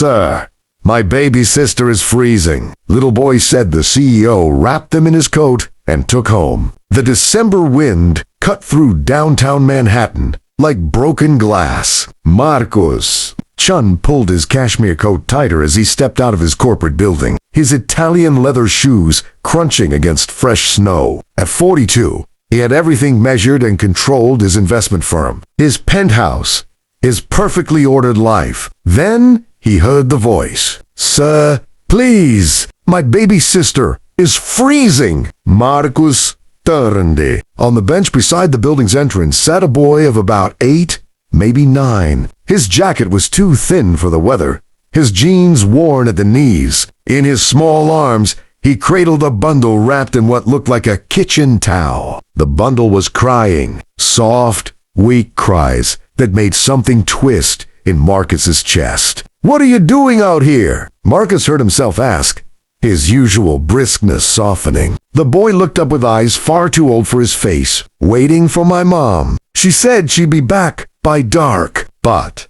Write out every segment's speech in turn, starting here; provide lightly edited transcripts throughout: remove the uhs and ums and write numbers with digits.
Sir, my baby sister is freezing. Little boy said. The CEO wrapped them in his coat and took home. The December wind cut through downtown Manhattan like broken glass. Marcos. Chun pulled his cashmere coat tighter as he stepped out of his corporate building, his Italian leather shoes crunching against fresh snow. At 42, he had everything measured and controlled: his investment firm, his penthouse, his perfectly ordered life. Then he heard the voice. Sir, please, my baby sister is freezing. Marcus turned. On the bench beside the building's entrance sat a boy of about 8, maybe 9. His jacket was too thin for the weather, his jeans worn at the knees. In his small arms, he cradled a bundle wrapped in what looked like a kitchen towel. The bundle was crying, soft, weak cries that made something twist in Marcus's chest. What are you doing out here? Marcus heard himself ask, his usual briskness softening. The boy looked up with eyes far too old for his face. Waiting for my mom. She said she'd be back by dark. But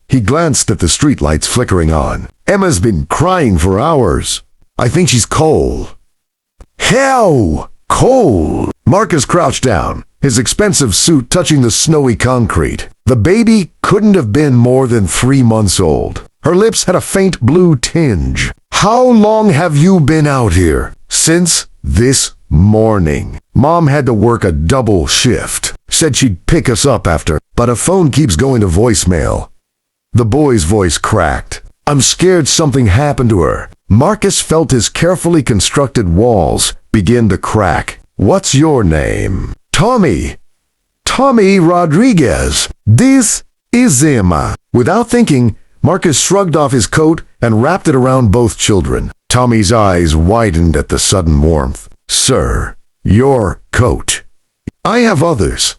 he glanced at the streetlights flickering on. Emma's been crying for hours. I think she's cold. How cold? Marcus crouched down, his expensive suit touching the snowy concrete. The baby couldn't have been more than 3 months old. Her lips had a faint blue tinge. How long have you been out here? Since this morning. Mom had to work a double shift. Said she'd pick us up after, but her phone keeps going to voicemail. The boy's voice cracked. I'm scared something happened to her. Marcus felt his carefully constructed walls begin to crack. What's your name? Tommy. Tommy Rodriguez. This is Emma. Without thinking, Marcus shrugged off his coat and wrapped it around both children. Tommy's eyes widened at the sudden warmth. Sir, your coat. I have others.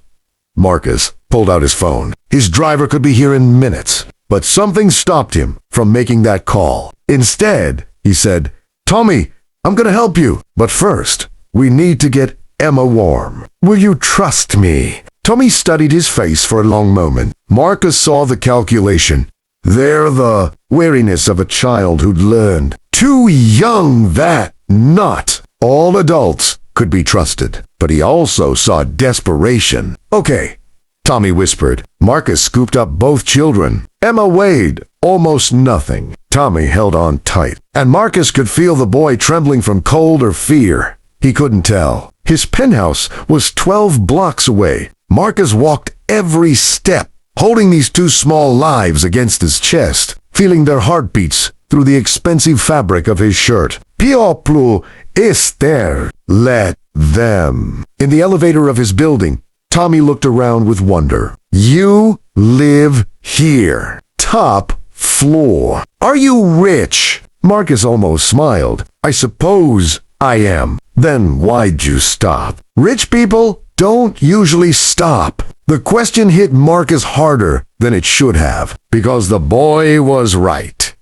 Marcus pulled out his phone. His driver could be here in minutes, but something stopped him from making that call. Instead, he said, Tommy, I'm gonna help you, but first, we need to get Emma warm. Will you trust me? Tommy studied his face for a long moment. Marcus saw the calculation. There, the wariness of a child who'd learned. Too young that not all adults could be trusted. But he also saw desperation. Okay, Tommy whispered. Marcus scooped up both children. Emma weighed almost nothing. Tommy held on tight, and Marcus could feel the boy trembling from cold or fear. He couldn't tell. His penthouse was 12 blocks away. Marcus walked every step, holding these 2 small lives against his chest, feeling their heartbeats through the expensive fabric of his shirt. Pioplu Esther. Let them. In the elevator of his building, Tommy looked around with wonder. You live here. Top floor. Are you rich? Marcus almost smiled. I suppose I am. Then why'd you stop? Rich people don't usually stop. The question hit Marcus harder than it should have, because the boy was right.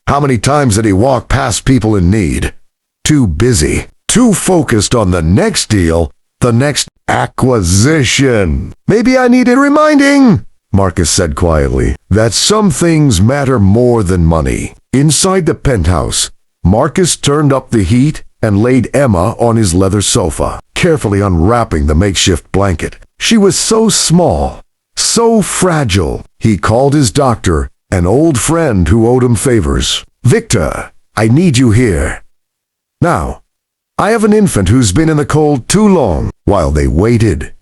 How many times did he walk past people in need? Too busy. Too focused on the next deal, the next acquisition. Maybe I needed reminding, Marcus said quietly, that some things matter more than money. Inside the penthouse, Marcus turned up the heat and laid Emma on his leather sofa, carefully unwrapping the makeshift blanket. She was so small, so fragile. He called his doctor, an old friend who owed him favors. Victor, I need you here. Now, I have an infant who's been in the cold too long. While they waited,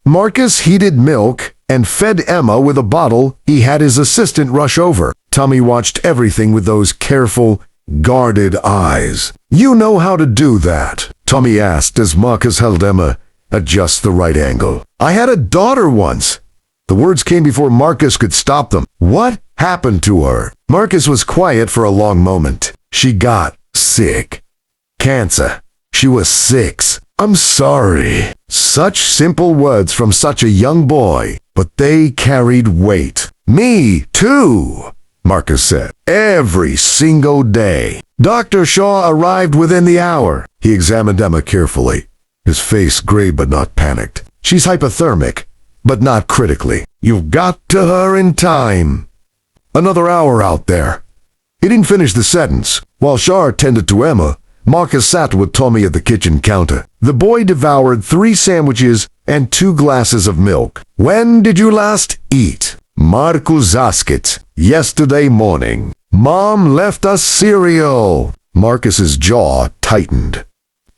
Marcus heated milk and fed Emma with a bottle he had his assistant rush over. Tommy watched everything with those careful, guarded eyes. You know how to do that? Tommy asked as Marcus held Emma at just the right angle. I had a daughter once. The words came before Marcus could stop them. What happened to her? Marcus was quiet for a long moment. She got sick. Cancer. She was 6. I'm sorry. Such simple words from such a young boy, but they carried weight. Me, too, Marcus said. Every single day. Dr. Shaw arrived within the hour. He examined Emma carefully, his face gray but not panicked. She's hypothermic, but not critically. You've got to her in time. Another hour out there. He didn't finish the sentence. While Shar tended to Emma, Marcus sat with Tommy at the kitchen counter. The boy devoured 3 sandwiches and 2 glasses of milk. "When did you last eat?" Marcus asked. "Yesterday morning. Mom left us cereal." Marcus's jaw tightened.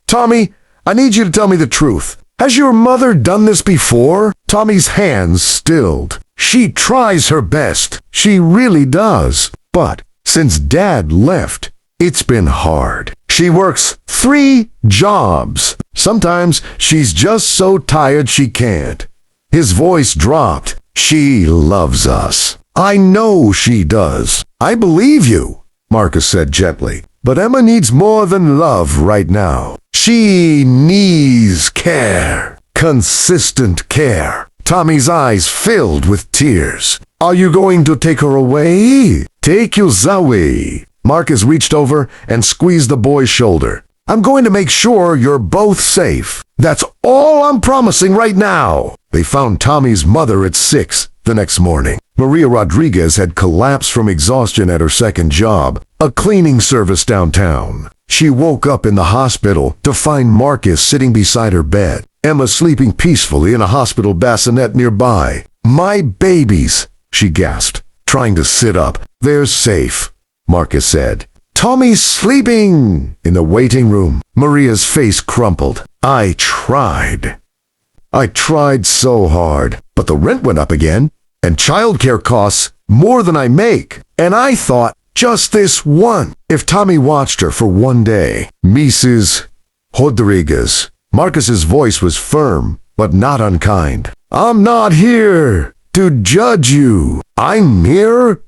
"Tommy, I need you to tell me the truth. Has your mother done this before?" Tommy's hands stilled. "She tries her best. She really does. But since Dad left, it's been hard. She works 3 jobs. Sometimes she's just so tired she can't." His voice dropped. "She loves us. I know she does." "I believe you," Marcus said gently. "But Emma needs more than love right now. She needs care. Consistent care." Tommy's eyes filled with tears. "Are you going to take her away?" "Take you away." Marcus reached over and squeezed the boy's shoulder. "I'm going to make sure you're both safe. That's all I'm promising right now." They found Tommy's mother at 6 the next morning. Maria Rodriguez had collapsed from exhaustion at her second job, a cleaning service downtown. She woke up in the hospital to find Marcus sitting beside her bed, Emma sleeping peacefully in a hospital bassinet nearby. "My babies," she gasped, trying to sit up. "They're safe," Marcus said. "Tommy's sleeping." In the waiting room, Maria's face crumpled. I tried so hard, but the rent went up again, and childcare costs more than I make. And I thought, just this one, if Tommy watched her for one day." "Mrs. Rodriguez." Marcus's voice was firm, but not unkind. "I'm not here to judge you. I'm here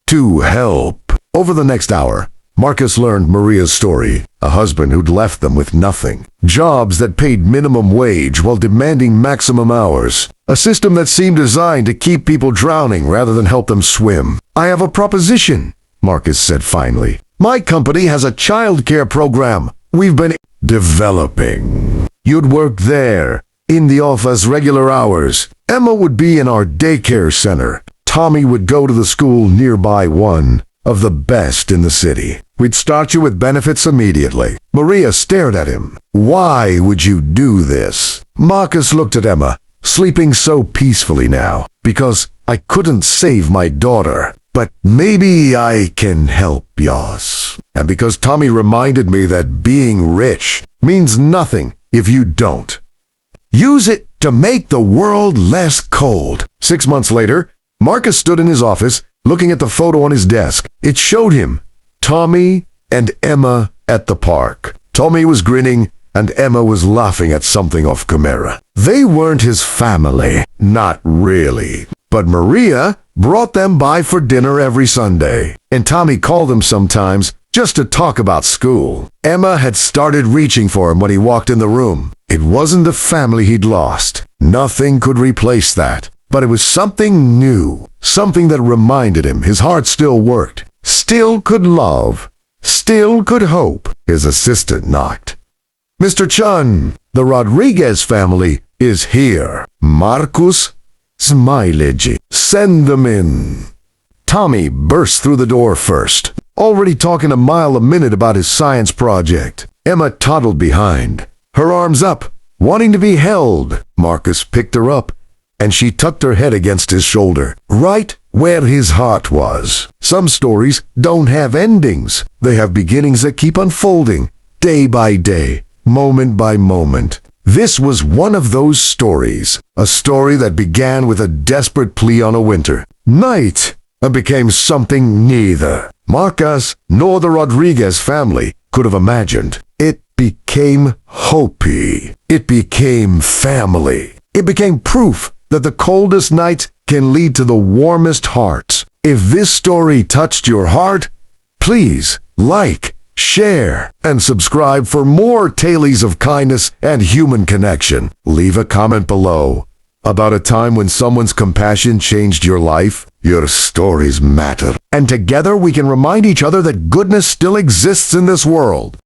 to help." Over the next hour, Marcus learned Maria's story, a husband who'd left them with nothing, jobs that paid minimum wage while demanding maximum hours, a system that seemed designed to keep people drowning rather than help them swim. "I have a proposition," Marcus said finally. "My company has a child care program we've been developing. You'd work there, in the office regular hours. Emma would be in our daycare center. Tommy would go to the school nearby, one of the best in the city. We'd start you with benefits immediately." Maria stared at him. "Why would you do this?" Marcus looked at Emma, sleeping so peacefully now. "Because I couldn't save my daughter, but maybe I can help yours. And because Tommy reminded me that being rich means nothing if you don't. Use it to make the world less cold." 6 months later, Marcus stood in his office, looking at the photo on his desk. It showed him Tommy and Emma at the park. Tommy was grinning, and Emma was laughing at something off camera. They weren't his family, not really. But Maria brought them by for dinner every Sunday, and Tommy called them sometimes just to talk about school. Emma had started reaching for him when he walked in the room. It wasn't the family he'd lost. Nothing could replace that. But it was something new, something that reminded him his heart still worked, still could love, still could hope. His assistant knocked. "Mr. Chun, the Rodriguez family is here. Marcus Smiley. Send them in." Tommy burst through the door first, already talking a mile a minute about his science project. Emma toddled behind, her arms up, wanting to be held. Marcus picked her up, and she tucked her head against his shoulder, right where his heart was. Some stories don't have endings. They have beginnings that keep unfolding, day by day, moment by moment. This was one of those stories, a story that began with a desperate plea on a winter night and became something neither Marcus nor the Rodriguez family could have imagined. It became Hopi. It became family. It became proof that the coldest nights can lead to the warmest hearts. If this story touched your heart, please like, share, and subscribe for more tales of kindness and human connection. Leave a comment below about a time when someone's compassion changed your life. Your stories matter. And together we can remind each other that goodness still exists in this world.